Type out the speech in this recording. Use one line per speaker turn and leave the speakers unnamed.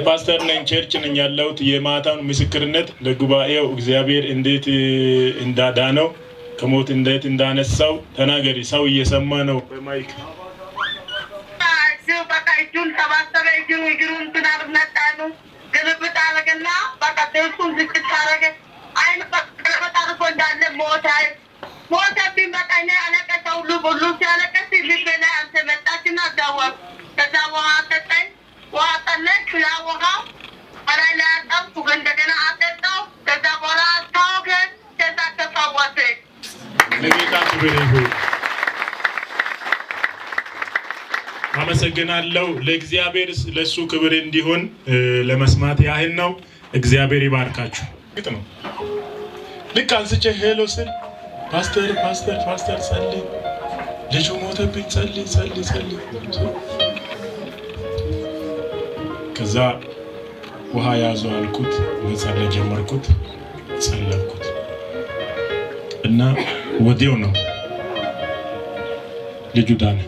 ፓስተር ነኝ ቸርች ነኝ ያለሁት የማታውን ምስክርነት ለጉባኤው እግዚአብሔር እንዴት እንዳዳነው ከሞት እንዴት እንዳነሳው ተናገሪ። ሰው እየሰማ ነው በማይክ
በቃ እጁን ተባሰረ እግሩን ትናርነጣኑ ግልብጥ አረገና በቃ ደሱን ዝቅ ታረገ አይን በቃ አርጎ እንዳለ ሞተብኝ። በቃ እኔ አለቀሰው ሁሉ ሲያለቀስ ልቤ ላይ አንተ መጣችና ዳዋ ከዛ ውሃ ሰጠኝ። ውሃ ጠለች ያ ውሃ በላይ ላይ አጠብኩ እንደገና አጠጣው። ከዛ በኋላ ታወገን ከዛ ተፈወሰ።
ለጌታ ክብር ይሁን። አመሰግናለሁ። ለእግዚአብሔር ለሱ ክብር እንዲሆን ለመስማት ያህል ነው። እግዚአብሔር ይባርካችሁ። ነው ልክ አንስቼ ሄሎ ስል ፓስተር ጸልይ ልጁ ሞተብኝ ጸልይ ከዛ ውሃ ያዙ አልኩት። መጸለይ ጀመርኩት። ጸለይኩት እና ወዲያው ነው ልጁ ዳነ።